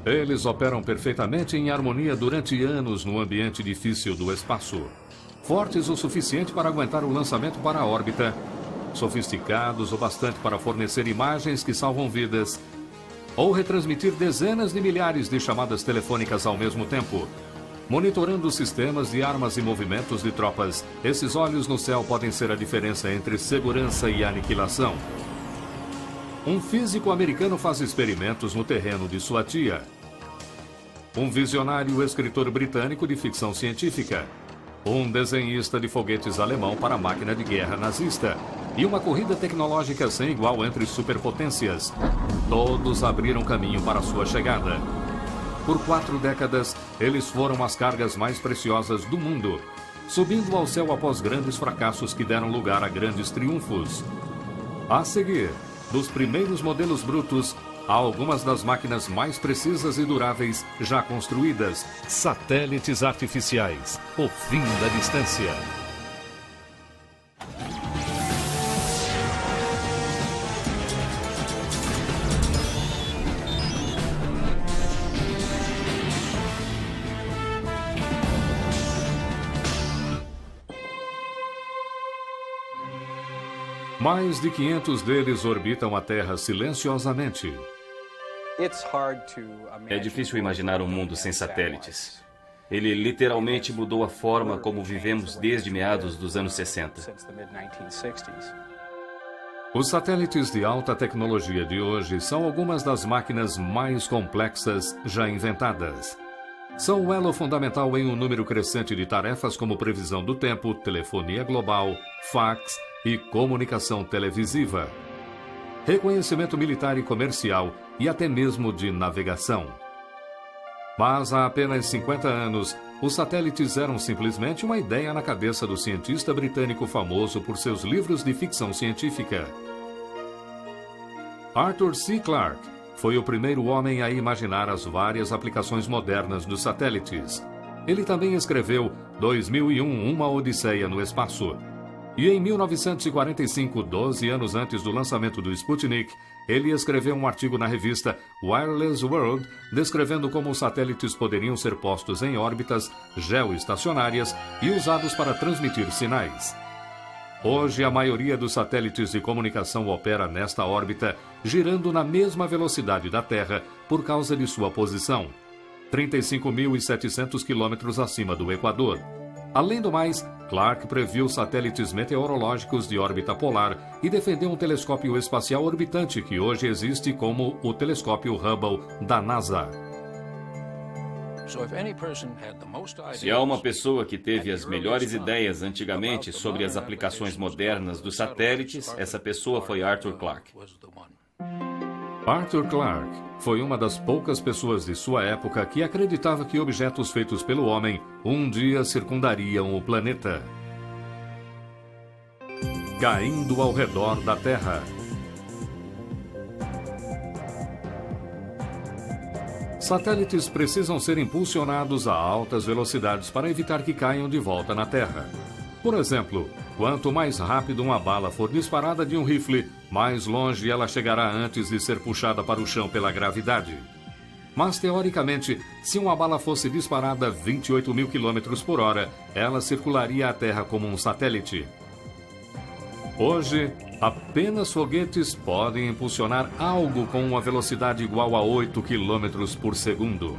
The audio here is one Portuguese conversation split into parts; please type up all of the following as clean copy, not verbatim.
Eles operam perfeitamente em harmonia durante anos no ambiente difícil do espaço. Fortes o suficiente para aguentar o lançamento para a órbita, sofisticados o bastante para fornecer imagens que salvam vidas, ou retransmitir dezenas de milhares de chamadas telefônicas ao mesmo tempo. Monitorando sistemas de armas e movimentos de tropas, esses olhos no céu podem ser a diferença entre segurança e aniquilação. Um físico americano faz experimentos no terreno de sua tia. Um visionário escritor britânico de ficção científica. Um desenhista de foguetes alemão para a máquina de guerra nazista. E uma corrida tecnológica sem igual entre superpotências. Todos abriram caminho para sua chegada. Por 4 décadas, eles foram as cargas mais preciosas do mundo, subindo ao céu após grandes fracassos que deram lugar a grandes triunfos. A seguir, dos primeiros modelos brutos, há algumas das máquinas mais precisas e duráveis já construídas. Satélites artificiais. O fim da distância. Mais de 500 deles orbitam a Terra silenciosamente. É difícil imaginar um mundo sem satélites. Ele literalmente mudou a forma como vivemos desde meados dos anos 60. Os satélites de alta tecnologia de hoje são algumas das máquinas mais complexas já inventadas. São o elo fundamental em um número crescente de tarefas como previsão do tempo, telefonia global, fax e comunicação televisiva, reconhecimento militar e comercial e até mesmo de navegação. Mas há apenas 50 anos, os satélites eram simplesmente uma ideia na cabeça do cientista britânico famoso por seus livros de ficção científica. Arthur C. Clarke foi o primeiro homem a imaginar as várias aplicações modernas dos satélites. Ele também escreveu 2001, Uma Odisseia no Espaço. E em 1945, 12 anos antes do lançamento do Sputnik, ele escreveu um artigo na revista Wireless World, descrevendo como os satélites poderiam ser postos em órbitas geoestacionárias e usados para transmitir sinais. Hoje, a maioria dos satélites de comunicação opera nesta órbita, girando na mesma velocidade da Terra por causa de sua posição, 35.700 quilômetros acima do Equador. Além do mais, Clarke previu satélites meteorológicos de órbita polar e defendeu um telescópio espacial orbitante que hoje existe como o telescópio Hubble da NASA. Se há uma pessoa que teve as melhores ideias antigamente sobre as aplicações modernas dos satélites, essa pessoa foi Arthur Clarke. Arthur Clarke foi uma das poucas pessoas de sua época que acreditava que objetos feitos pelo homem um dia circundariam o planeta. Caindo ao redor da Terra. Satélites precisam ser impulsionados a altas velocidades para evitar que caiam de volta na Terra. Por exemplo, quanto mais rápido uma bala for disparada de um rifle, mais longe ela chegará antes de ser puxada para o chão pela gravidade. Mas, teoricamente, se uma bala fosse disparada a 28.000 km por hora, ela circularia a Terra como um satélite. Hoje, apenas foguetes podem impulsionar algo com uma velocidade igual a 8 km por segundo.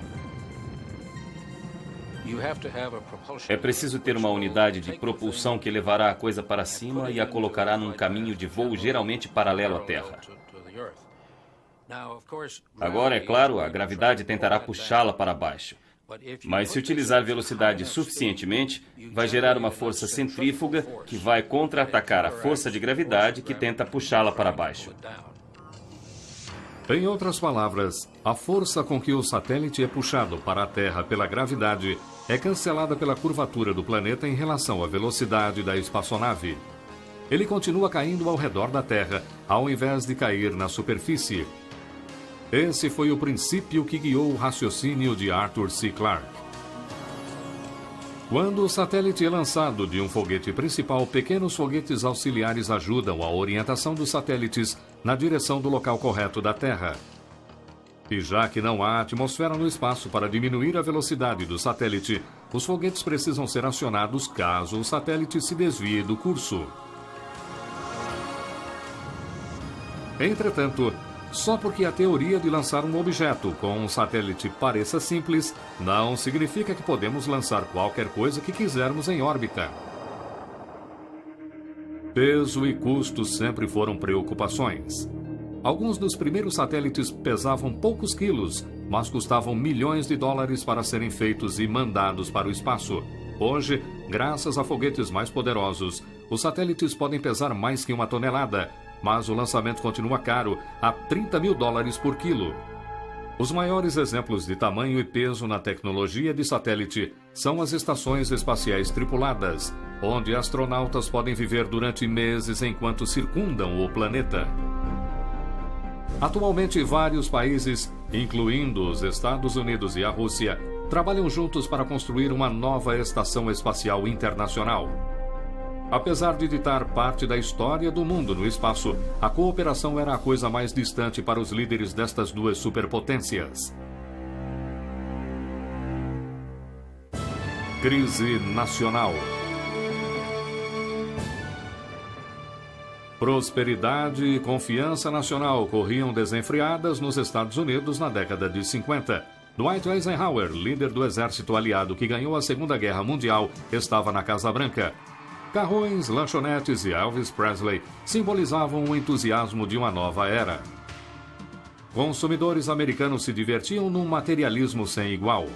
É preciso ter uma unidade de propulsão que levará a coisa para cima e a colocará num caminho de voo geralmente paralelo à Terra. Agora, é claro, a gravidade tentará puxá-la para baixo. Mas se utilizar velocidade suficientemente, vai gerar uma força centrífuga que vai contra-atacar a força de gravidade que tenta puxá-la para baixo. Em outras palavras, a força com que o satélite é puxado para a Terra pela gravidade é cancelada pela curvatura do planeta em relação à velocidade da espaçonave. Ele continua caindo ao redor da Terra, ao invés de cair na superfície. Esse foi o princípio que guiou o raciocínio de Arthur C. Clarke. Quando o satélite é lançado de um foguete principal, pequenos foguetes auxiliares ajudam a orientação dos satélites na direção do local correto da Terra. E já que não há atmosfera no espaço para diminuir a velocidade do satélite, os foguetes precisam ser acionados caso o satélite se desvie do curso. Entretanto, só porque a teoria de lançar um objeto com um satélite pareça simples, não significa que podemos lançar qualquer coisa que quisermos em órbita. Peso e custo sempre foram preocupações. Alguns dos primeiros satélites pesavam poucos quilos, mas custavam milhões de dólares para serem feitos e mandados para o espaço. Hoje, graças a foguetes mais poderosos, os satélites podem pesar mais que 1 tonelada, mas o lançamento continua caro, a $30 mil por quilo. Os maiores exemplos de tamanho e peso na tecnologia de satélite são as estações espaciais tripuladas, onde astronautas podem viver durante meses enquanto circundam o planeta. Atualmente, vários países, incluindo os Estados Unidos e a Rússia, trabalham juntos para construir uma nova estação espacial internacional. Apesar de ditar parte da história do mundo no espaço, a cooperação era a coisa mais distante para os líderes destas duas superpotências. Crise nacional. Prosperidade e confiança nacional corriam desenfreadas nos Estados Unidos na década de 50. Dwight Eisenhower, líder do exército aliado que ganhou a Segunda Guerra Mundial, estava na Casa Branca. Carrões, lanchonetes e Elvis Presley simbolizavam o entusiasmo de uma nova era. Consumidores americanos se divertiam num materialismo sem igual.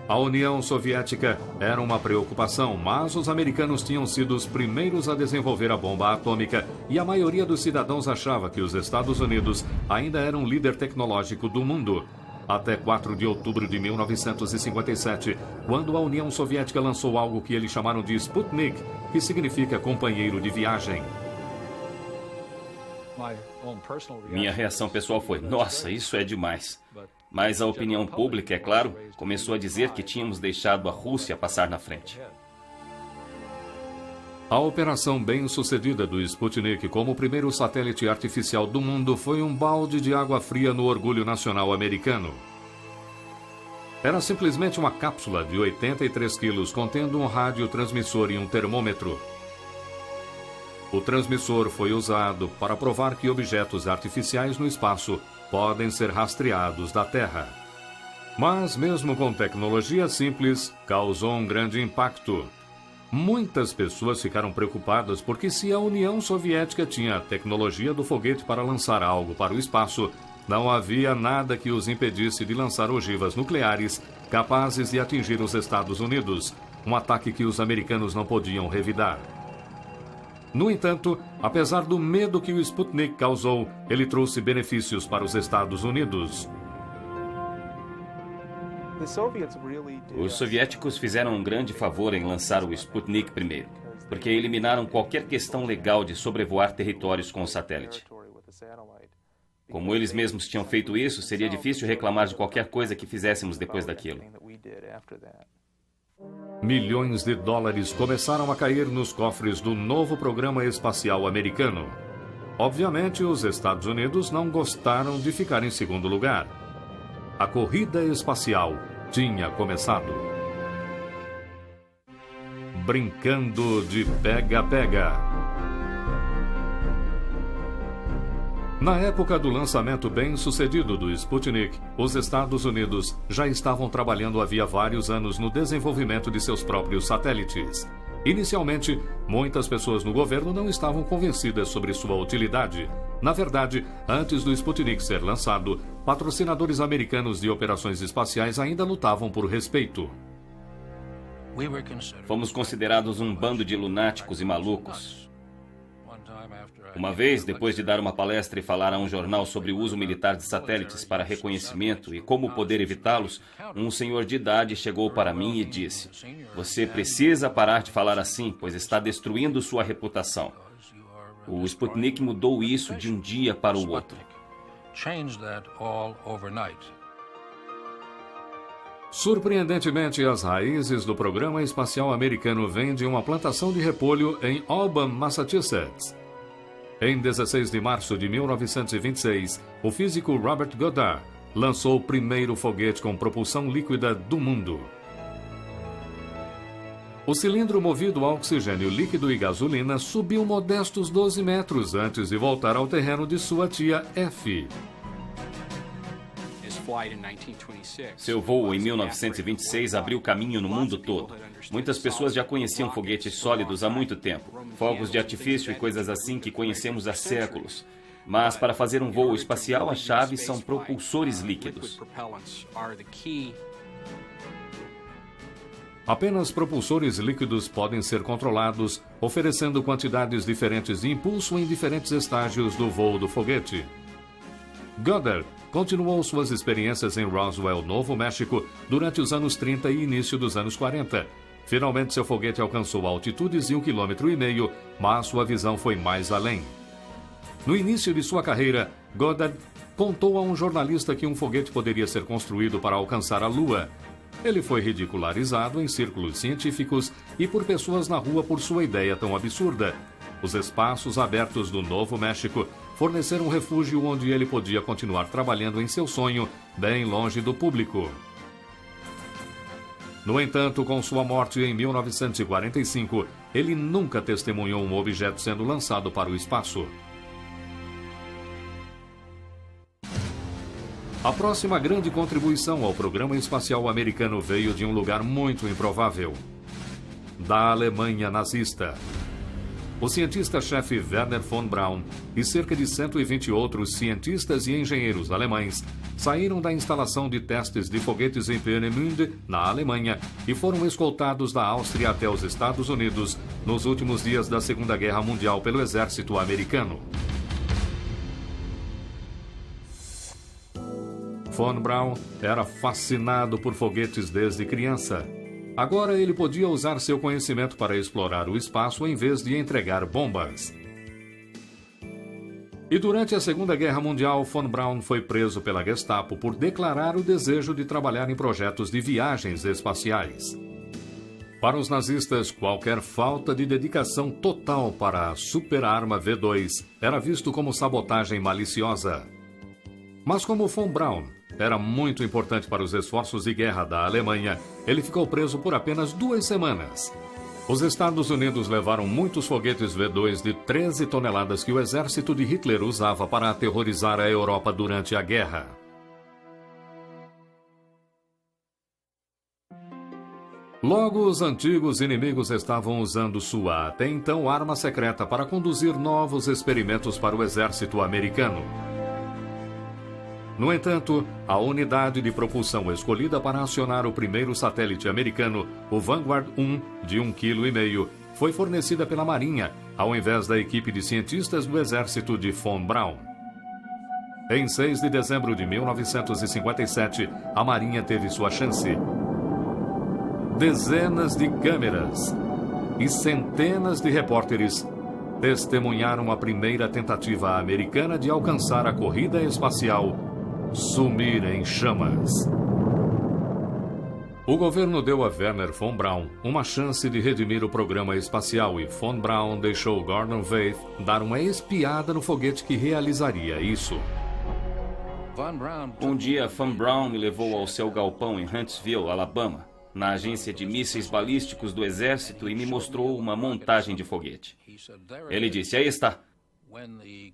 A União Soviética era uma preocupação, mas os americanos tinham sido os primeiros a desenvolver a bomba atômica e a maioria dos cidadãos achava que os Estados Unidos ainda eram o líder tecnológico do mundo. Até 4 de outubro de 1957, quando a União Soviética lançou algo que eles chamaram de Sputnik, que significa companheiro de viagem. Minha reação pessoal foi: nossa, isso é demais. Mas a opinião pública, é claro, começou a dizer que tínhamos deixado a Rússia passar na frente. A operação bem-sucedida do Sputnik como o primeiro satélite artificial do mundo foi um balde de água fria no orgulho nacional americano. Era simplesmente uma cápsula de 83 quilos contendo um radiotransmissor e um termômetro. O transmissor foi usado para provar que objetos artificiais no espaço podem ser rastreados da Terra. Mas, mesmo com tecnologia simples, causou um grande impacto. Muitas pessoas ficaram preocupadas porque se a União Soviética tinha a tecnologia do foguete para lançar algo para o espaço, não havia nada que os impedisse de lançar ogivas nucleares capazes de atingir os Estados Unidos, um ataque que os americanos não podiam revidar. No entanto, apesar do medo que o Sputnik causou, ele trouxe benefícios para os Estados Unidos. Os soviéticos fizeram um grande favor em lançar o Sputnik primeiro, porque eliminaram qualquer questão legal de sobrevoar territórios com o satélite. Como eles mesmos tinham feito isso, seria difícil reclamar de qualquer coisa que fizéssemos depois daquilo. Milhões de dólares começaram a cair nos cofres do novo programa espacial americano. Obviamente, os Estados Unidos não gostaram de ficar em segundo lugar. A corrida espacial tinha começado. Brincando de pega-pega. Na época do lançamento bem-sucedido do Sputnik, os Estados Unidos já estavam trabalhando havia vários anos no desenvolvimento de seus próprios satélites. Inicialmente, muitas pessoas no governo não estavam convencidas sobre sua utilidade. Na verdade, antes do Sputnik ser lançado, patrocinadores americanos de operações espaciais ainda lutavam por respeito. Fomos considerados um bando de lunáticos e malucos. Uma vez, depois de dar uma palestra e falar a um jornal sobre o uso militar de satélites para reconhecimento e como poder evitá-los, um senhor de idade chegou para mim e disse: "Você precisa parar de falar assim, pois está destruindo sua reputação." O Sputnik mudou isso de um dia para o outro. change that all overnight. Surpreendentemente, as raízes do programa espacial americano vêm de uma plantação de repolho em Auburn, Massachusetts. Em 16 de março de 1926, o físico Robert Goddard lançou o primeiro foguete com propulsão líquida do mundo. O cilindro movido a oxigênio líquido e gasolina subiu modestos 12 metros antes de voltar ao terreno de sua tia Effie. Seu voo em 1926 abriu caminho no mundo todo. Muitas pessoas já conheciam foguetes sólidos há muito tempo, fogos de artifício e coisas assim que conhecemos há séculos. Mas para fazer um voo espacial, a chave são propulsores líquidos. Apenas propulsores líquidos podem ser controlados, oferecendo quantidades diferentes de impulso em diferentes estágios do voo do foguete. Goddard continuou suas experiências em Roswell, Novo México, durante os anos 30 e início dos anos 40. Finalmente, seu foguete alcançou altitudes de 1,5 km, mas sua visão foi mais além. No início de sua carreira, Goddard contou a um jornalista que um foguete poderia ser construído para alcançar a Lua. Ele foi ridicularizado em círculos científicos e por pessoas na rua por sua ideia tão absurda. Os espaços abertos do Novo México forneceram um refúgio onde ele podia continuar trabalhando em seu sonho, bem longe do público. No entanto, com sua morte em 1945, ele nunca testemunhou um objeto sendo lançado para o espaço. A próxima grande contribuição ao programa espacial americano veio de um lugar muito improvável: da Alemanha nazista. O cientista-chefe Wernher von Braun e cerca de 120 outros cientistas e engenheiros alemães saíram da instalação de testes de foguetes em Peenemünde, na Alemanha, e foram escoltados da Áustria até os Estados Unidos nos últimos dias da Segunda Guerra Mundial pelo exército americano. Von Braun era fascinado por foguetes desde criança. Agora ele podia usar seu conhecimento para explorar o espaço em vez de entregar bombas. E durante a Segunda Guerra Mundial, Von Braun foi preso pela Gestapo por declarar o desejo de trabalhar em projetos de viagens espaciais. Para os nazistas, qualquer falta de dedicação total para a super-arma V2 era visto como sabotagem maliciosa. Mas como Von Braun era muito importante para os esforços de guerra da Alemanha, ele ficou preso por apenas 2 semanas. Os Estados Unidos levaram muitos foguetes V2 de 13 toneladas que o exército de Hitler usava para aterrorizar a Europa durante a guerra. Logo, os antigos inimigos estavam usando sua até então arma secreta para conduzir novos experimentos para o exército americano. No entanto, a unidade de propulsão escolhida para acionar o primeiro satélite americano, o Vanguard 1, de 1,5 kg, foi fornecida pela Marinha, ao invés da equipe de cientistas do exército de Von Braun. Em 6 de dezembro de 1957, a Marinha teve sua chance. Dezenas de câmeras e centenas de repórteres testemunharam a primeira tentativa americana de alcançar a corrida espacial sumir em chamas. O governo deu a Wernher von Braun uma chance de redimir o programa espacial e Von Braun deixou Gordon Weith dar uma espiada no foguete que realizaria isso. Um dia, Von Braun me levou ao seu galpão em Huntsville, Alabama, na agência de mísseis balísticos do exército, e me mostrou uma montagem de foguete. Ele disse: "Aí está.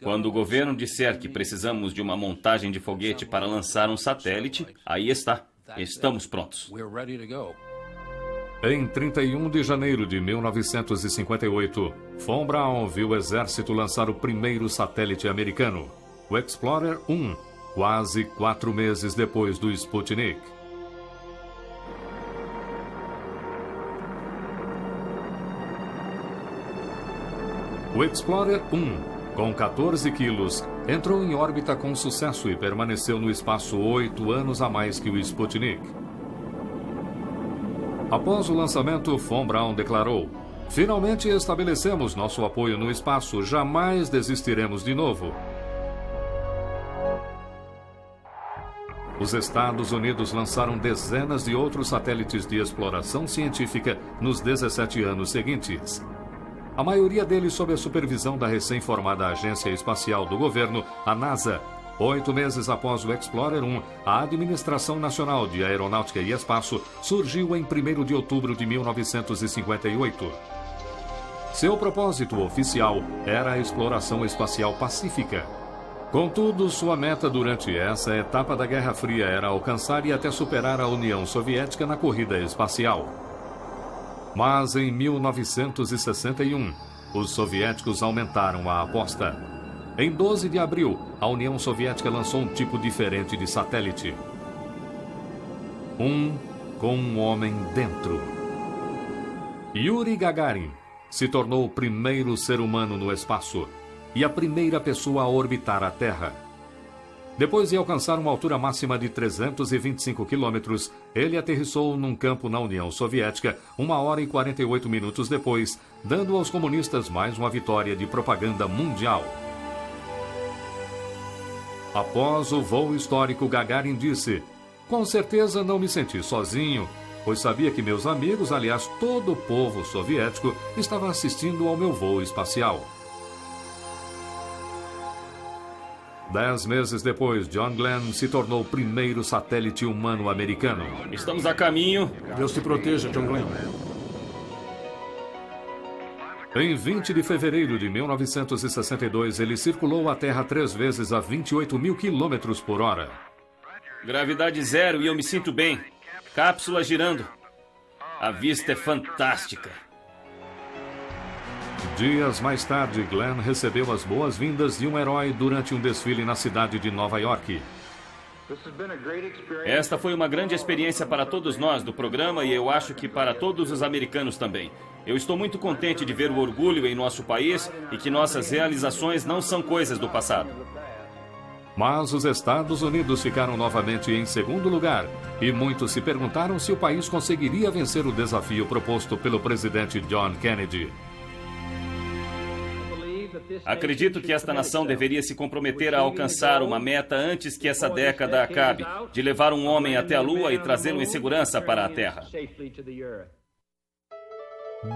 Quando o governo disser que precisamos de uma montagem de foguete para lançar um satélite, aí está. Estamos prontos." Em 31 de janeiro de 1958, Von Braun viu o exército lançar o primeiro satélite americano, o Explorer 1, quase 4 meses depois do Sputnik. O Explorer 1, com 14 quilos, entrou em órbita com sucesso e permaneceu no espaço 8 anos a mais que o Sputnik. Após o lançamento, Von Braun declarou: "Finalmente estabelecemos nosso apoio no espaço, jamais desistiremos de novo." Os Estados Unidos lançaram dezenas de outros satélites de exploração científica nos 17 anos seguintes. A maioria deles sob a supervisão da recém-formada Agência Espacial do Governo, a NASA. 8 meses após o Explorer 1, a Administração Nacional de Aeronáutica e Espaço surgiu em 1º de outubro de 1958. Seu propósito oficial era a exploração espacial pacífica. Contudo, sua meta durante essa etapa da Guerra Fria era alcançar e até superar a União Soviética na corrida espacial. Mas em 1961, os soviéticos aumentaram a aposta. Em 12 de abril, a União Soviética lançou um tipo diferente de satélite. Com um homem dentro. Yuri Gagarin se tornou o primeiro ser humano no espaço e a primeira pessoa a orbitar a Terra. Depois de alcançar uma altura máxima de 325 quilômetros, ele aterrissou num campo na União Soviética 1 hora e 48 minutos depois, dando aos comunistas mais uma vitória de propaganda mundial. Após o voo histórico, Gagarin disse: "Com certeza não me senti sozinho, pois sabia que meus amigos, aliás, todo o povo soviético, estava assistindo ao meu voo espacial." 10 meses depois, John Glenn se tornou o primeiro satélite humano americano. Estamos a caminho. Deus te proteja, John Glenn. Em 20 de fevereiro de 1962, ele circulou a Terra 3 vezes a 28 mil quilômetros por hora. Gravidade zero e eu me sinto bem. Cápsula girando. A vista é fantástica. Dias mais tarde, Glenn recebeu as boas-vindas de um herói durante um desfile na cidade de Nova York. Esta foi uma grande experiência para todos nós do programa e eu acho que para todos os americanos também. Eu estou muito contente de ver o orgulho em nosso país e que nossas realizações não são coisas do passado. Mas os Estados Unidos ficaram novamente em segundo lugar e muitos se perguntaram se o país conseguiria vencer o desafio proposto pelo presidente John Kennedy. Acredito que esta nação deveria se comprometer a alcançar uma meta antes que essa década acabe, de levar um homem até a Lua e trazê-lo em segurança para a Terra.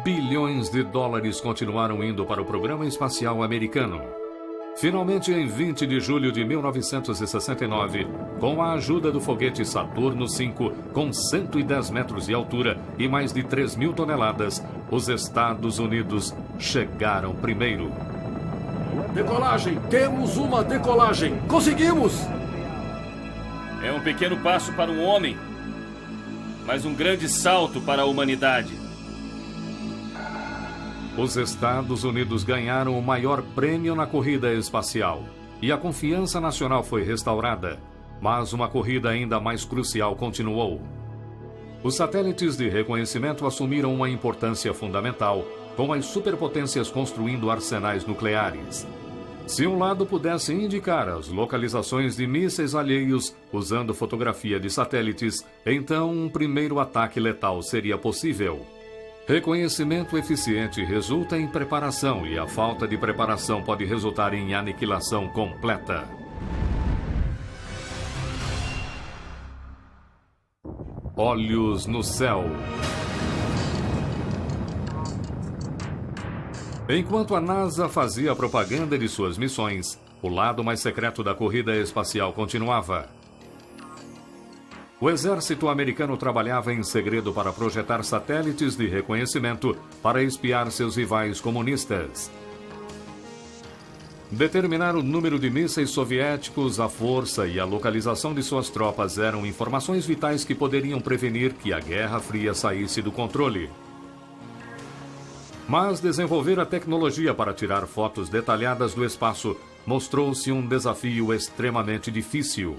Bilhões de dólares continuaram indo para o programa espacial americano. Finalmente, em 20 de julho de 1969, com a ajuda do foguete Saturno V, com 110 metros de altura e mais de 3.000 toneladas, os Estados Unidos chegaram primeiro. Decolagem! Temos uma decolagem! Conseguimos! É um pequeno passo para um homem, mas um grande salto para a humanidade. Os Estados Unidos ganharam o maior prêmio na corrida espacial e a confiança nacional foi restaurada, mas uma corrida ainda mais crucial continuou. Os satélites de reconhecimento assumiram uma importância fundamental, com as superpotências construindo arsenais nucleares. Se um lado pudesse indicar as localizações de mísseis alheios usando fotografia de satélites, então um primeiro ataque letal seria possível. Reconhecimento eficiente resulta em preparação e a falta de preparação pode resultar em aniquilação completa. Olhos no céu. Enquanto a NASA fazia a propaganda de suas missões, o lado mais secreto da corrida espacial continuava. O exército americano trabalhava em segredo para projetar satélites de reconhecimento para espiar seus rivais comunistas. Determinar o número de mísseis soviéticos, a força e a localização de suas tropas eram informações vitais que poderiam prevenir que a Guerra Fria saísse do controle. Mas desenvolver a tecnologia para tirar fotos detalhadas do espaço mostrou-se um desafio extremamente difícil.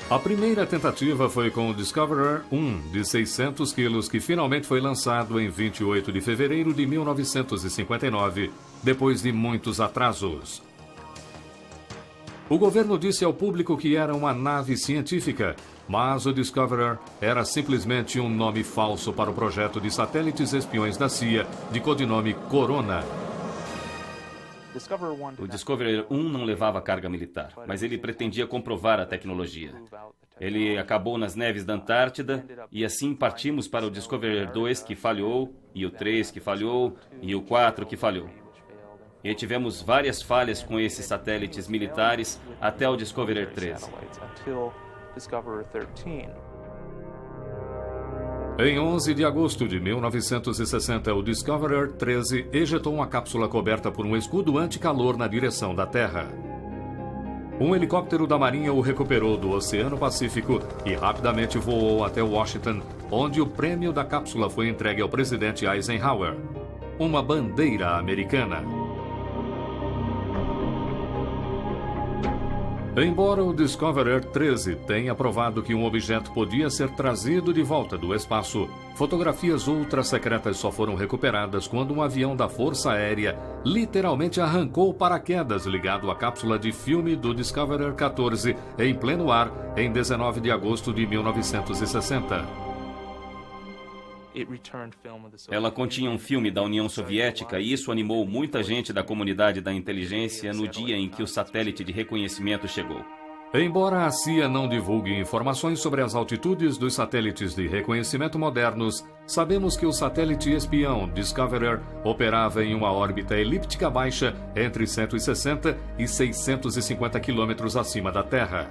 A primeira tentativa foi com o Discoverer 1 de 600 quilos, que finalmente foi lançado em 28 de fevereiro de 1959, depois de muitos atrasos. O governo disse ao público que era uma nave científica, mas o Discoverer era simplesmente um nome falso para o projeto de satélites espiões da CIA, de codinome Corona. O Discoverer 1 não levava carga militar, mas ele pretendia comprovar a tecnologia. Ele acabou nas neves da Antártida e assim partimos para o Discoverer 2 que falhou, e o 3 que falhou, e o 4 que falhou. E tivemos várias falhas com esses satélites militares até o Discoverer 13. Em 11 de agosto de 1960, o Discoverer 13 ejetou uma cápsula coberta por um escudo anticalor na direção da Terra. Um helicóptero da Marinha o recuperou do Oceano Pacífico e rapidamente voou até Washington, onde o prêmio da cápsula foi entregue ao presidente Eisenhower, uma bandeira americana. Embora o Discoverer 13 tenha provado que um objeto podia ser trazido de volta do espaço, fotografias ultra-secretas só foram recuperadas quando um avião da Força Aérea literalmente arrancou o paraquedas ligado à cápsula de filme do Discoverer 14 em pleno ar em 19 de agosto de 1960. Ela continha um filme da União Soviética e isso animou muita gente da comunidade da inteligência no dia em que o satélite de reconhecimento chegou. Embora a CIA não divulgue informações sobre as altitudes dos satélites de reconhecimento modernos, sabemos que o satélite espião Discoverer operava em uma órbita elíptica baixa entre 160 e 650 quilômetros acima da Terra.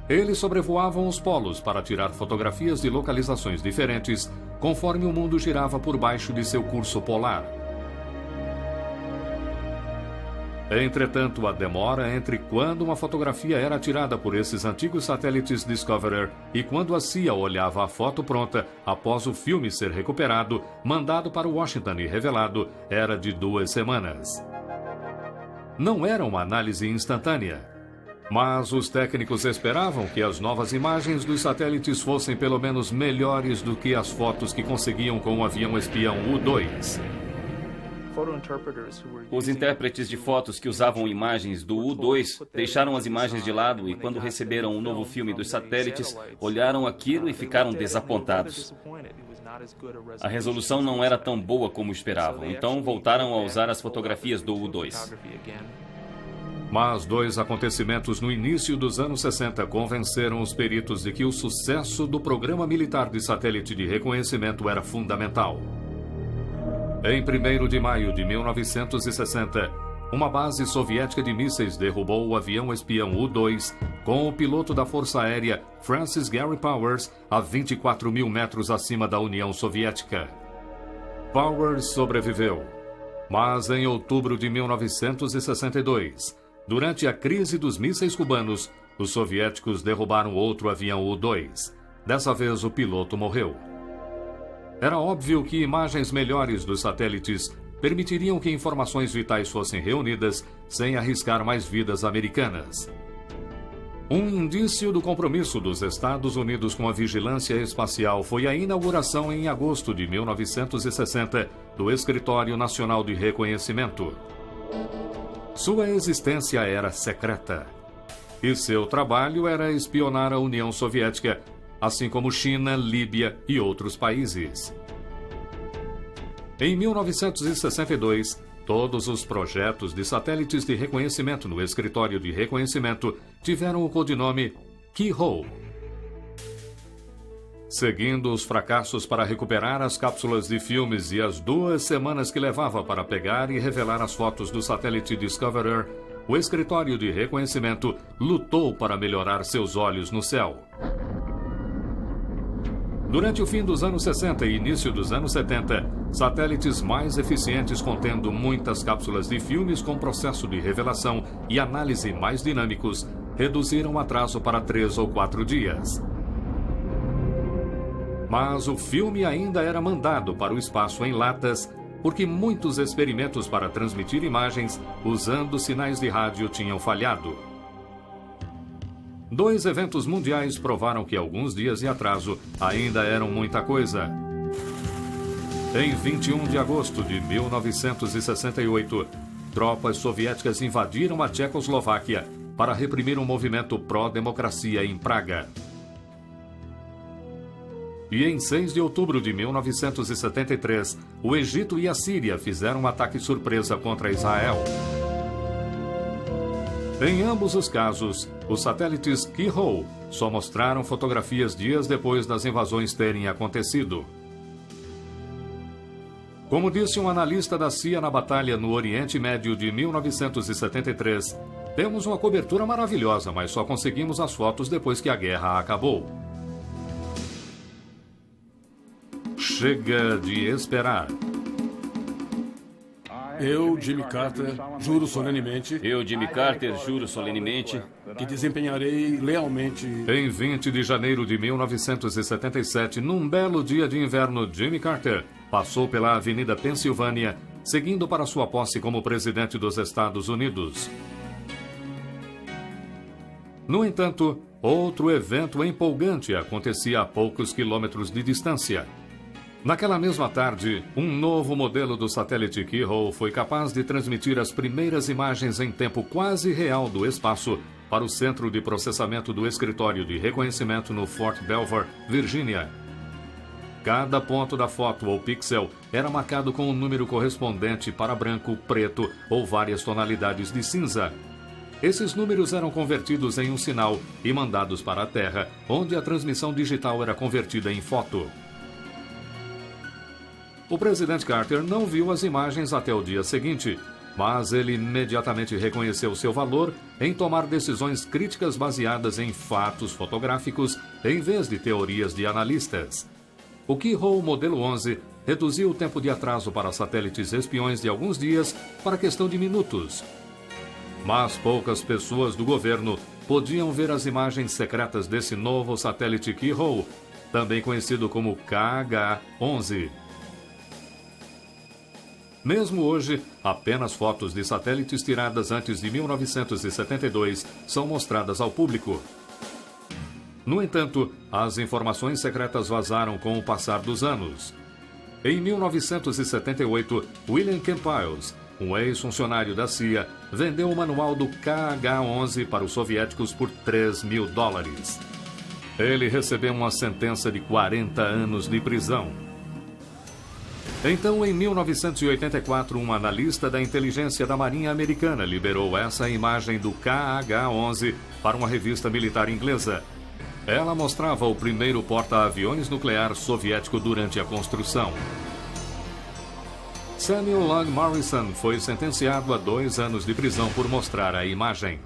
Eles sobrevoavam os polos para tirar fotografias de localizações diferentes, conforme o mundo girava por baixo de seu curso polar. Entretanto, a demora entre quando uma fotografia era tirada por esses antigos satélites Discoverer e quando a CIA olhava a foto pronta após o filme ser recuperado, mandado para Washington e revelado, era de 2 semanas. Não era uma análise instantânea. Mas os técnicos esperavam que as novas imagens dos satélites fossem pelo menos melhores do que as fotos que conseguiam com o avião espião U-2. Os intérpretes de fotos que usavam imagens do U-2 deixaram as imagens de lado e, quando receberam um novo filme dos satélites, olharam aquilo e ficaram desapontados. A resolução não era tão boa como esperavam, então voltaram a usar as fotografias do U-2. Mas 2 acontecimentos no início dos anos 60 convenceram os peritos de que o sucesso do programa militar de satélite de reconhecimento era fundamental. Em 1º de maio de 1960, uma base soviética de mísseis derrubou o avião espião U-2 com o piloto da Força Aérea Francis Gary Powers a 24 mil metros acima da União Soviética. Powers sobreviveu, mas em outubro de 1962, durante a crise dos mísseis cubanos, os soviéticos derrubaram outro avião U-2. Dessa vez, o piloto morreu. Era óbvio que imagens melhores dos satélites permitiriam que informações vitais fossem reunidas sem arriscar mais vidas americanas. Um indício do compromisso dos Estados Unidos com a vigilância espacial foi a inauguração em agosto de 1960 do Escritório Nacional de Reconhecimento. Sua existência era secreta, e seu trabalho era espionar a União Soviética, assim como China, Líbia e outros países. Em 1962, todos os projetos de satélites de reconhecimento no Escritório de Reconhecimento tiveram o codinome Keyhole. Seguindo os fracassos para recuperar as cápsulas de filmes e as 2 semanas que levava para pegar e revelar as fotos do satélite Discoverer, o Escritório de Reconhecimento lutou para melhorar seus olhos no céu. Durante o fim dos anos 60 e início dos anos 70, satélites mais eficientes contendo muitas cápsulas de filmes com processo de revelação e análise mais dinâmicos reduziram o atraso para 3 ou 4 dias. Mas o filme ainda era mandado para o espaço em latas, porque muitos experimentos para transmitir imagens usando sinais de rádio tinham falhado. 2 eventos mundiais provaram que alguns dias de atraso ainda eram muita coisa. Em 21 de agosto de 1968, tropas soviéticas invadiram a Tchecoslováquia para reprimir um movimento pró-democracia em Praga. E em 6 de outubro de 1973, o Egito e a Síria fizeram um ataque surpresa contra Israel. Em ambos os casos, os satélites Keyhole só mostraram fotografias dias depois das invasões terem acontecido. Como disse um analista da CIA na Batalha no Oriente Médio de 1973, temos uma cobertura maravilhosa, mas só conseguimos as fotos depois que a guerra acabou. Chega de esperar. Eu, Jimmy Carter, juro solenemente Eu, Jimmy Carter, juro solenemente que desempenharei lealmente. Em 20 de janeiro de 1977, num belo dia de inverno, Jimmy Carter passou pela Avenida Pensilvânia, seguindo para sua posse como presidente dos Estados Unidos. No entanto, outro evento empolgante acontecia a poucos quilômetros de distância. Naquela mesma tarde, um novo modelo do satélite Keyhole foi capaz de transmitir as primeiras imagens em tempo quase real do espaço para o Centro de Processamento do Escritório de Reconhecimento no Fort Belvoir, Virgínia. Cada ponto da foto ou pixel era marcado com um número correspondente para branco, preto ou várias tonalidades de cinza. Esses números eram convertidos em um sinal e mandados para a Terra, onde a transmissão digital era convertida em foto. O presidente Carter não viu as imagens até o dia seguinte, mas ele imediatamente reconheceu seu valor em tomar decisões críticas baseadas em fatos fotográficos em vez de teorias de analistas. O Keyhole Modelo 11 reduziu o tempo de atraso para satélites espiões de alguns dias para questão de minutos. Mas poucas pessoas do governo podiam ver as imagens secretas desse novo satélite Keyhole, também conhecido como KH-11. Mesmo hoje, apenas fotos de satélites tiradas antes de 1972 são mostradas ao público. No entanto, as informações secretas vazaram com o passar dos anos. Em 1978, William Campiles, um ex-funcionário da CIA, vendeu o manual do KH-11 para os soviéticos por $3.000. Ele recebeu uma sentença de 40 anos de prisão. Então, em 1984, um analista da inteligência da Marinha Americana liberou essa imagem do KH-11 para uma revista militar inglesa. Ela mostrava o primeiro porta-aviões nuclear soviético durante a construção. Samuel Long Morrison foi sentenciado a 2 anos de prisão por mostrar a imagem.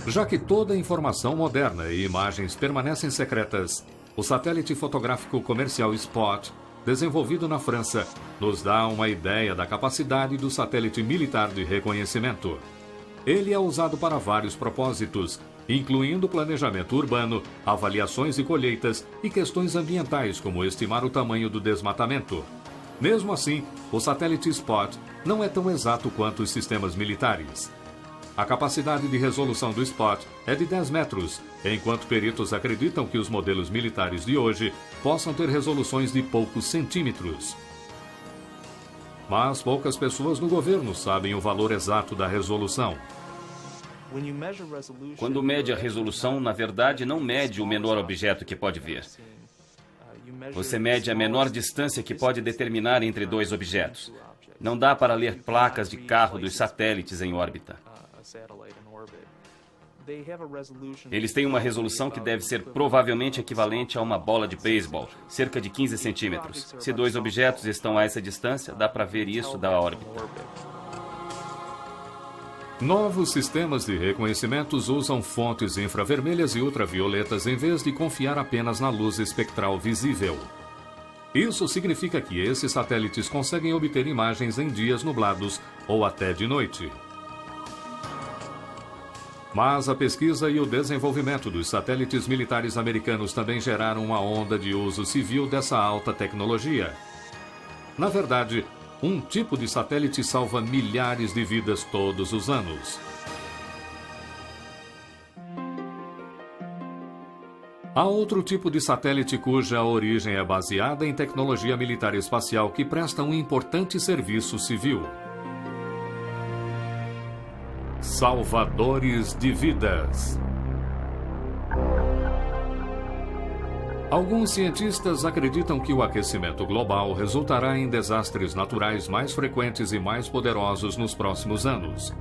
Já que toda a informação moderna e imagens permanecem secretas, o satélite fotográfico comercial Spot, desenvolvido na França, nos dá uma ideia da capacidade do satélite militar de reconhecimento. Ele é usado para vários propósitos, incluindo planejamento urbano, avaliações de colheitas e questões ambientais, como estimar o tamanho do desmatamento. Mesmo assim, o satélite Spot não é tão exato quanto os sistemas militares. A capacidade de resolução do Spot é de 10 metros, enquanto peritos acreditam que os modelos militares de hoje possam ter resoluções de poucos centímetros. Mas poucas pessoas no governo sabem o valor exato da resolução. Quando mede a resolução, na verdade, não mede o menor objeto que pode ver. Você mede a menor distância que pode determinar entre dois objetos. Não dá para ler placas de carro dos satélites em órbita. Eles têm uma resolução que deve ser provavelmente equivalente a uma bola de beisebol, cerca de 15 centímetros. Se dois objetos estão a essa distância, dá para ver isso da órbita. Novos sistemas de reconhecimentos usam fontes infravermelhas e ultravioletas em vez de confiar apenas na luz espectral visível. Isso significa que esses satélites conseguem obter imagens em dias nublados ou até de noite. Mas a pesquisa e o desenvolvimento dos satélites militares americanos também geraram uma onda de uso civil dessa alta tecnologia. Na verdade, um tipo de satélite salva milhares de vidas todos os anos. Há outro tipo de satélite cuja origem é baseada em tecnologia militar espacial que presta um importante serviço civil. Salvadores de vidas. Alguns cientistas acreditam que o aquecimento global resultará em desastres naturais mais frequentes e mais poderosos nos próximos anos.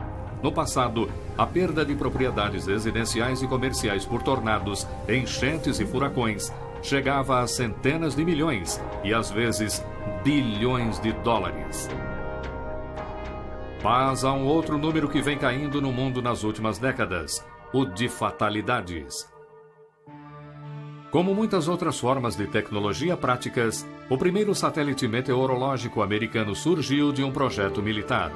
No passado, a perda de propriedades residenciais e comerciais por tornados, enchentes e furacões chegava a centenas de milhões e, às vezes, bilhões de dólares. Mas há um outro número que vem caindo no mundo nas últimas décadas: o de fatalidades. Como muitas outras formas de tecnologia práticas, o primeiro satélite meteorológico americano surgiu de um projeto militar.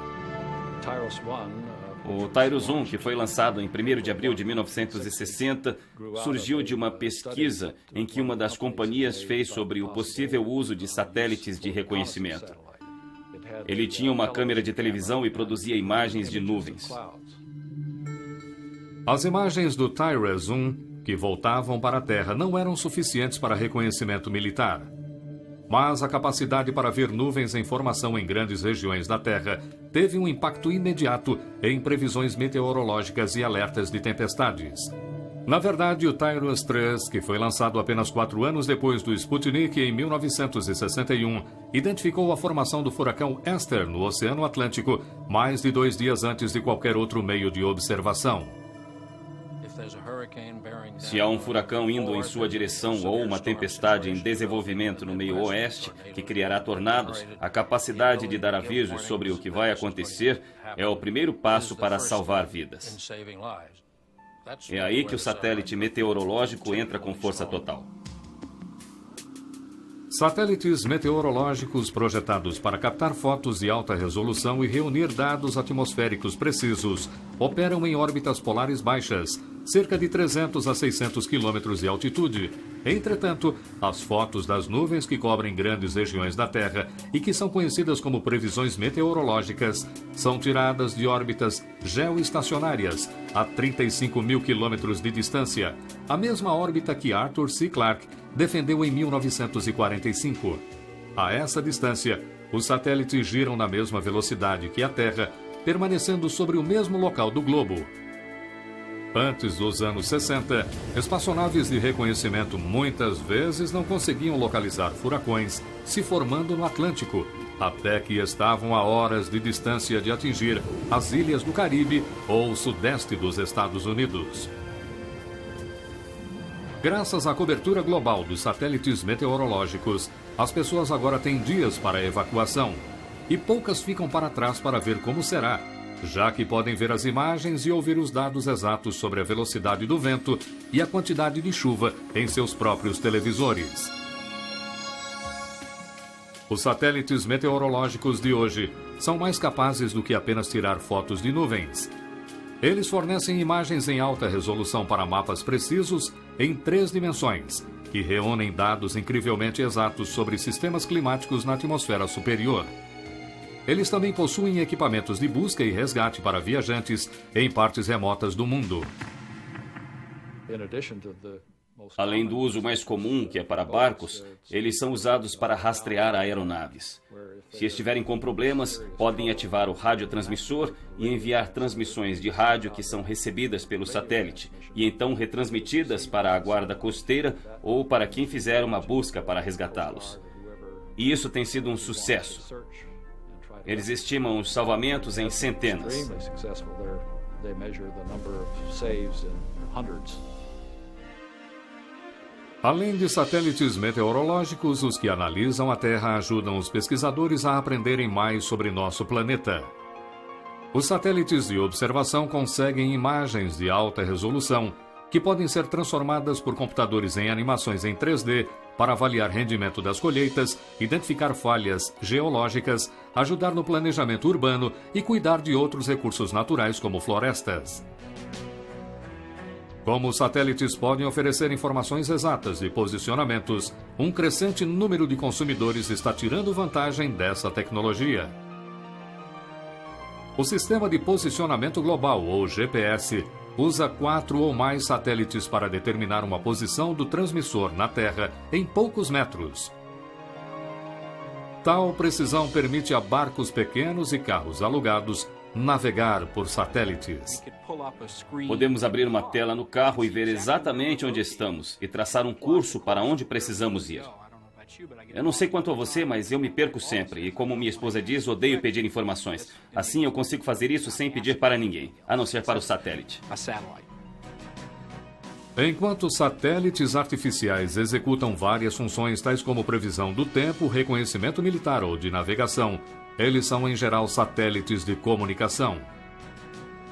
O TIROS-1, que foi lançado em 1º de abril de 1960, surgiu de uma pesquisa em que uma das companhias fez sobre o possível uso de satélites de reconhecimento. Ele tinha uma câmera de televisão e produzia imagens de nuvens. As imagens do TIROS-1 que voltavam para a Terra não eram suficientes para reconhecimento militar. Mas a capacidade para ver nuvens em formação em grandes regiões da Terra teve um impacto imediato em previsões meteorológicas e alertas de tempestades. Na verdade, o TIROS-3, que foi lançado apenas 4 anos depois do Sputnik em 1961, identificou a formação do furacão Esther no Oceano Atlântico mais de 2 dias antes de qualquer outro meio de observação. Se há um furacão indo em sua direção ou uma tempestade em desenvolvimento no meio oeste que criará tornados, a capacidade de dar avisos sobre o que vai acontecer é o primeiro passo para salvar vidas. É aí que o satélite meteorológico entra com força total. Satélites meteorológicos projetados para captar fotos de alta resolução e reunir dados atmosféricos precisos operam em órbitas polares baixas, cerca de 300 a 600 quilômetros de altitude. Entretanto, as fotos das nuvens que cobrem grandes regiões da Terra e que são conhecidas como previsões meteorológicas são tiradas de órbitas geoestacionárias a 35 mil quilômetros de distância, a mesma órbita que Arthur C. Clarke defendeu em 1945. A essa distância, os satélites giram na mesma velocidade que a Terra, permanecendo sobre o mesmo local do globo. Antes dos anos 60, espaçonaves de reconhecimento muitas vezes não conseguiam localizar furacões se formando no Atlântico, até que estavam a horas de distância de atingir as ilhas do Caribe ou o sudeste dos Estados Unidos. Graças à cobertura global dos satélites meteorológicos, as pessoas agora têm dias para a evacuação, e poucas ficam para trás para ver como será, já que podem ver as imagens e ouvir os dados exatos sobre a velocidade do vento e a quantidade de chuva em seus próprios televisores. Os satélites meteorológicos de hoje são mais capazes do que apenas tirar fotos de nuvens. Eles fornecem imagens em alta resolução para mapas precisos em 3 dimensões, que reúnem dados incrivelmente exatos sobre sistemas climáticos na atmosfera superior. Eles também possuem equipamentos de busca e resgate para viajantes em partes remotas do mundo. Além do uso mais comum, que é para barcos, eles são usados para rastrear aeronaves. Se estiverem com problemas, podem ativar o radiotransmissor e enviar transmissões de rádio que são recebidas pelo satélite e então retransmitidas para a guarda costeira ou para quem fizer uma busca para resgatá-los. E isso tem sido um sucesso. Eles estimam os salvamentos em centenas. Além de satélites meteorológicos, os que analisam a Terra ajudam os pesquisadores a aprenderem mais sobre nosso planeta. Os satélites de observação conseguem imagens de alta resolução que podem ser transformadas por computadores em animações em 3D para avaliar rendimento das colheitas, identificar falhas geológicas, ajudar no planejamento urbano e cuidar de outros recursos naturais como florestas. Como os satélites podem oferecer informações exatas de posicionamentos, um crescente número de consumidores está tirando vantagem dessa tecnologia. O Sistema de Posicionamento Global, ou GPS, usa 4 ou mais satélites para determinar uma posição do transmissor na Terra em poucos metros. Tal precisão permite a barcos pequenos e carros alugados navegar por satélites. Podemos abrir uma tela no carro e ver exatamente onde estamos e traçar um curso para onde precisamos ir. Eu não sei quanto a você, mas eu me perco sempre. E como minha esposa diz, odeio pedir informações. Assim eu consigo fazer isso sem pedir para ninguém, a não ser para o satélite. Enquanto satélites artificiais executam várias funções tais como previsão do tempo, reconhecimento militar ou de navegação, eles são em geral satélites de comunicação.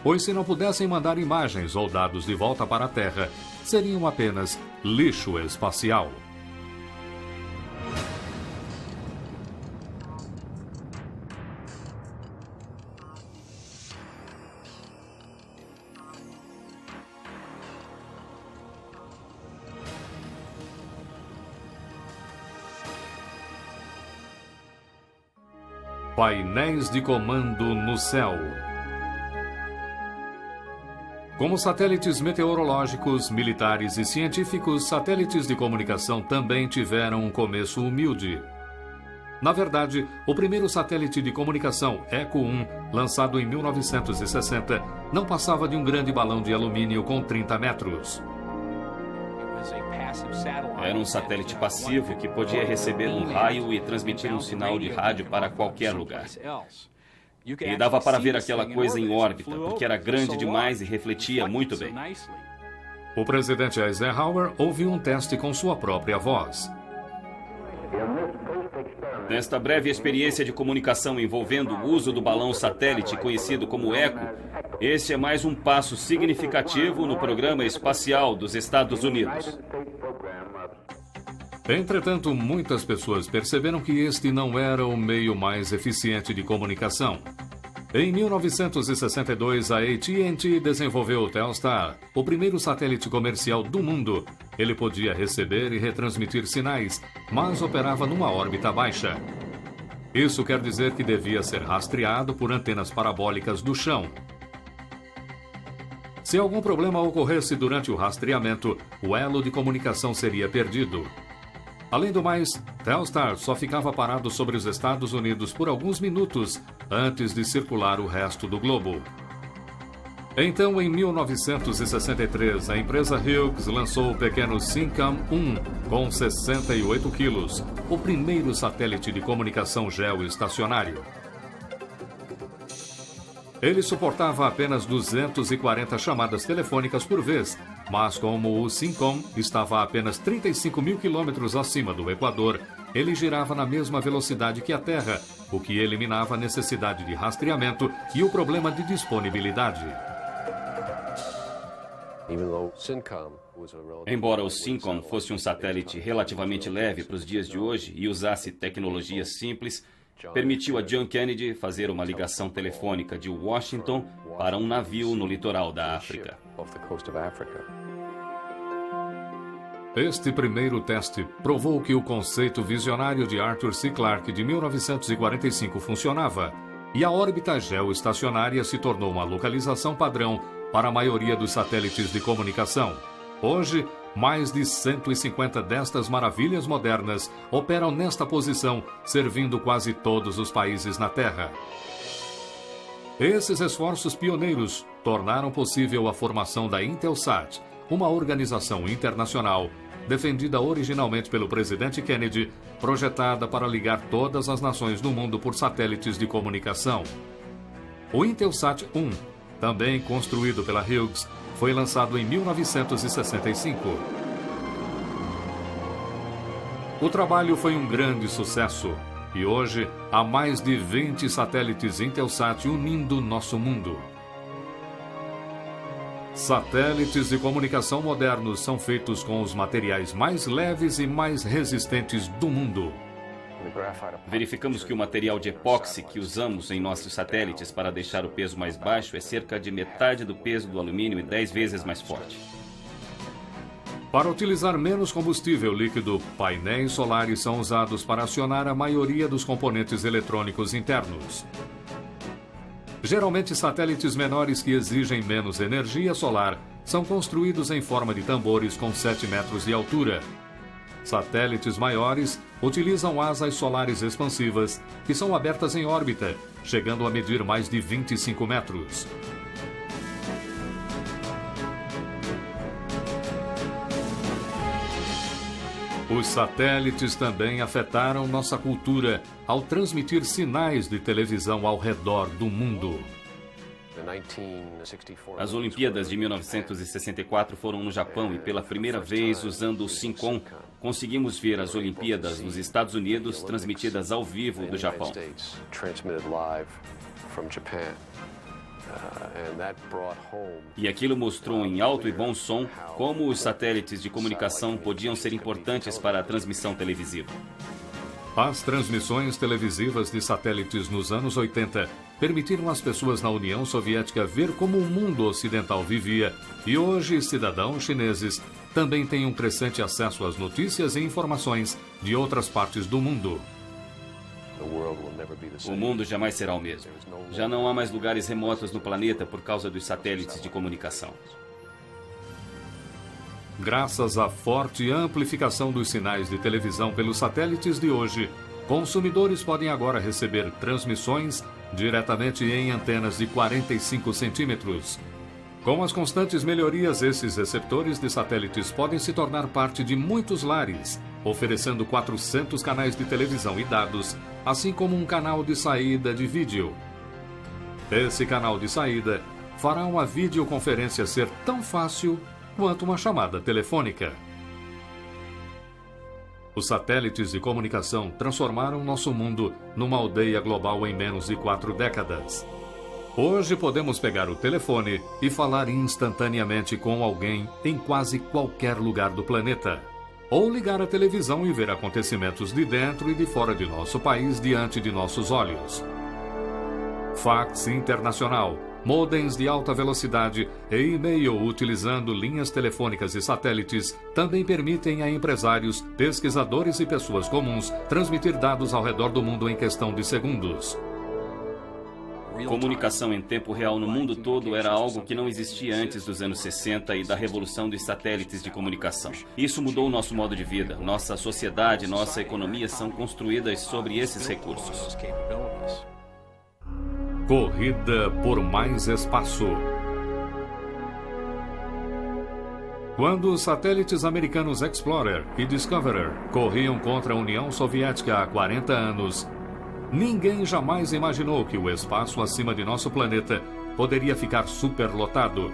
Pois se não pudessem mandar imagens ou dados de volta para a Terra, seriam apenas lixo espacial. Painéis de comando no céu. Como satélites meteorológicos, militares e científicos, satélites de comunicação também tiveram um começo humilde. Na verdade, o primeiro satélite de comunicação, Echo 1, lançado em 1960, não passava de um grande balão de alumínio com 30 metros. Era um satélite passivo que podia receber um raio e transmitir um sinal de rádio para qualquer lugar. E dava para ver aquela coisa em órbita, porque era grande demais e refletia muito bem. O presidente Eisenhower ouviu um teste com sua própria voz. Nesta breve experiência de comunicação envolvendo o uso do balão satélite conhecido como Echo, este é mais um passo significativo no programa espacial dos Estados Unidos. Entretanto, muitas pessoas perceberam que este não era o meio mais eficiente de comunicação. Em 1962, a AT&T desenvolveu o Telstar, o primeiro satélite comercial do mundo. Ele podia receber e retransmitir sinais, mas operava numa órbita baixa. Isso quer dizer que devia ser rastreado por antenas parabólicas do chão. Se algum problema ocorresse durante o rastreamento, o elo de comunicação seria perdido. Além do mais, Telstar só ficava parado sobre os Estados Unidos por alguns minutos antes de circular o resto do globo. Então, em 1963, a empresa Hughes lançou o pequeno Syncom-1 com 68 quilos, o primeiro satélite de comunicação geoestacionário. Ele suportava apenas 240 chamadas telefônicas por vez, mas como o Syncom estava a apenas 35 mil quilômetros acima do Equador, ele girava na mesma velocidade que a Terra, o que eliminava a necessidade de rastreamento e o problema de disponibilidade. Embora o Syncom fosse um satélite relativamente leve para os dias de hoje e usasse tecnologias simples, permitiu a John Kennedy fazer uma ligação telefônica de Washington para um navio no litoral da África. Este primeiro teste provou que o conceito visionário de Arthur C. Clarke de 1945 funcionava, e a órbita geoestacionária se tornou uma localização padrão para a maioria dos satélites de comunicação. Hoje, mais de 150 destas maravilhas modernas operam nesta posição, servindo quase todos os países na Terra. Esses esforços pioneiros tornaram possível a formação da Intelsat, uma organização internacional defendida originalmente pelo presidente Kennedy, projetada para ligar todas as nações do mundo por satélites de comunicação. O Intelsat 1, também construído pela Hughes, foi lançado em 1965. O trabalho foi um grande sucesso e hoje há mais de 20 satélites Intelsat unindo nosso mundo. Satélites de comunicação modernos são feitos com os materiais mais leves e mais resistentes do mundo. Verificamos que o material de epóxi que usamos em nossos satélites para deixar o peso mais baixo é cerca de metade do peso do alumínio e 10 vezes mais forte. Para utilizar menos combustível líquido, painéis solares são usados para acionar a maioria dos componentes eletrônicos internos. Geralmente, satélites menores que exigem menos energia solar são construídos em forma de tambores com 7 metros de altura. Satélites maiores utilizam asas solares expansivas, que são abertas em órbita chegando a medir mais de 25 metros. Os satélites também afetaram nossa cultura ao transmitir sinais de televisão ao redor do mundo. As Olimpíadas de 1964 foram no Japão e pela primeira vez, usando o SYNCOM, conseguimos ver as Olimpíadas nos Estados Unidos transmitidas ao vivo do Japão. E aquilo mostrou em alto e bom som como os satélites de comunicação podiam ser importantes para a transmissão televisiva. As transmissões televisivas de satélites nos anos 80 permitiram às pessoas na União Soviética ver como o mundo ocidental vivia, e hoje cidadãos chineses também têm um crescente acesso às notícias e informações de outras partes do mundo. O mundo jamais será o mesmo. Já não há mais lugares remotos no planeta por causa dos satélites de comunicação. Graças à forte amplificação dos sinais de televisão pelos satélites de hoje, consumidores podem agora receber transmissões diretamente em antenas de 45 centímetros. Com as constantes melhorias, esses receptores de satélites podem se tornar parte de muitos lares, oferecendo 400 canais de televisão e dados, assim como um canal de saída de vídeo. Esse canal de saída fará uma videoconferência ser tão fácil quanto uma chamada telefônica. Os satélites de comunicação transformaram nosso mundo numa aldeia global em menos de 4 décadas. Hoje podemos pegar o telefone e falar instantaneamente com alguém em quase qualquer lugar do planeta. Ou ligar a televisão e ver acontecimentos de dentro e de fora de nosso país diante de nossos olhos. Fax internacional, modems de alta velocidade e e-mail utilizando linhas telefônicas e satélites também permitem a empresários, pesquisadores e pessoas comuns transmitir dados ao redor do mundo em questão de segundos. Comunicação em tempo real no mundo todo era algo que não existia antes dos anos 60 e da revolução dos satélites de comunicação. Isso mudou o nosso modo de vida. Nossa sociedade, nossa economia são construídas sobre esses recursos. Corrida por mais espaço. Quando os satélites americanos Explorer e Discoverer corriam contra a União Soviética há 40 anos, ninguém jamais imaginou que o espaço acima de nosso planeta poderia ficar superlotado.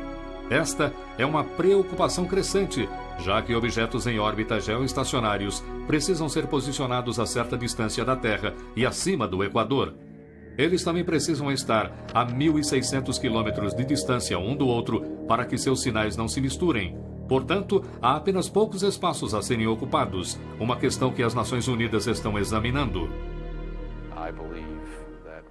Esta é uma preocupação crescente, já que objetos em órbita geoestacionários precisam ser posicionados a certa distância da Terra e acima do Equador. Eles também precisam estar a 1.600 quilômetros de distância um do outro para que seus sinais não se misturem. Portanto, há apenas poucos espaços a serem ocupados, uma questão que as Nações Unidas estão examinando.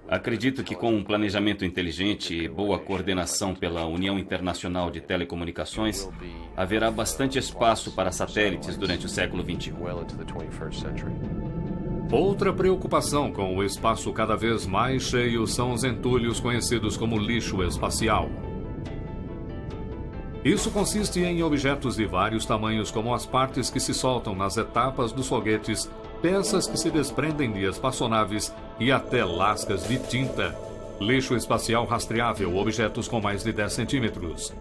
Acredito que com um planejamento inteligente e boa coordenação pela União Internacional de Telecomunicações, haverá bastante espaço para satélites durante o século XXI. Outra preocupação com o espaço cada vez mais cheio são os entulhos conhecidos como lixo espacial. Isso consiste em objetos de vários tamanhos, como as partes que se soltam nas etapas dos foguetes, peças que se desprendem de espaçonaves e até lascas de tinta. Lixo espacial rastreável, objetos com mais de 10 centímetros.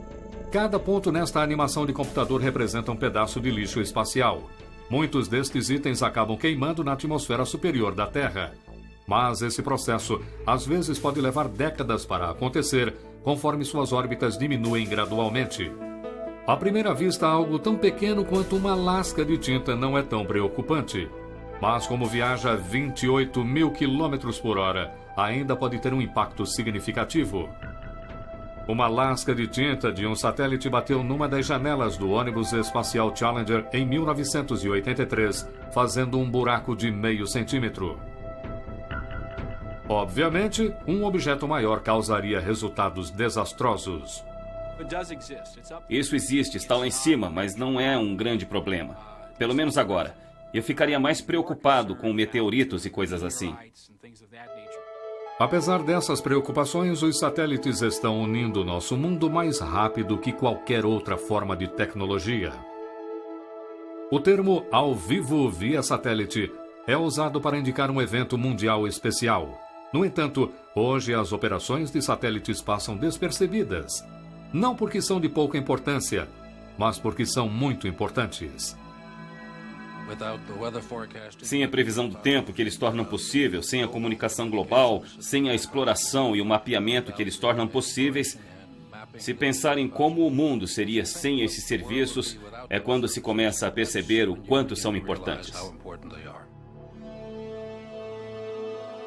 Cada ponto nesta animação de computador representa um pedaço de lixo espacial. Muitos destes itens acabam queimando na atmosfera superior da Terra. Mas esse processo, às vezes, pode levar décadas para acontecer, conforme suas órbitas diminuem gradualmente. À primeira vista, algo tão pequeno quanto uma lasca de tinta não é tão preocupante. Mas como viaja a 28 mil quilômetros por hora, ainda pode ter um impacto significativo. Uma lasca de tinta de um satélite bateu numa das janelas do ônibus espacial Challenger em 1983, fazendo um buraco de meio centímetro. Obviamente, um objeto maior causaria resultados desastrosos. Isso existe, está lá em cima, mas não é um grande problema. Pelo menos agora. Eu ficaria mais preocupado com meteoritos e coisas assim. Apesar dessas preocupações, os satélites estão unindo nosso mundo mais rápido que qualquer outra forma de tecnologia. O termo ao vivo via satélite é usado para indicar um evento mundial especial. No entanto, hoje as operações de satélites passam despercebidas. Não porque são de pouca importância, mas porque são muito importantes. Sem a previsão do tempo que eles tornam possível, sem a comunicação global, sem a exploração e o mapeamento que eles tornam possíveis, se pensar em como o mundo seria sem esses serviços, é quando se começa a perceber o quanto são importantes.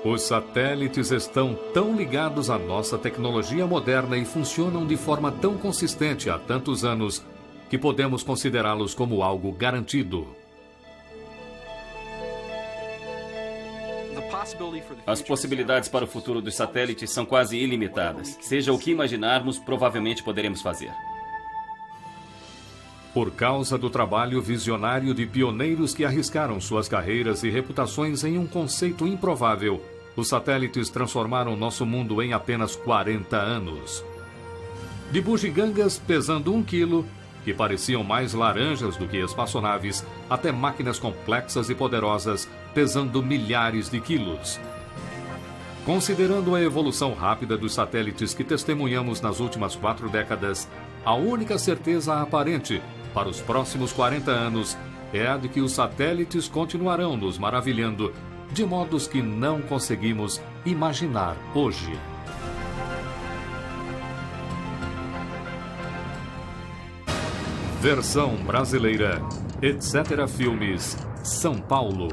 Os satélites estão tão ligados à nossa tecnologia moderna e funcionam de forma tão consistente há tantos anos que podemos considerá-los como algo garantido. As possibilidades para o futuro dos satélites são quase ilimitadas. Seja o que imaginarmos, provavelmente poderemos fazer. Por causa do trabalho visionário de pioneiros que arriscaram suas carreiras e reputações em um conceito improvável, os satélites transformaram nosso mundo em apenas 40 anos. De bugigangas pesando 1 quilo, que pareciam mais laranjas do que espaçonaves, até máquinas complexas e poderosas, pesando milhares de quilos. Considerando a evolução rápida dos satélites que testemunhamos nas últimas 4 décadas, a única certeza aparente para os próximos 40 anos é a de que os satélites continuarão nos maravilhando de modos que não conseguimos imaginar hoje. Versão brasileira, Etc. Filmes, São Paulo.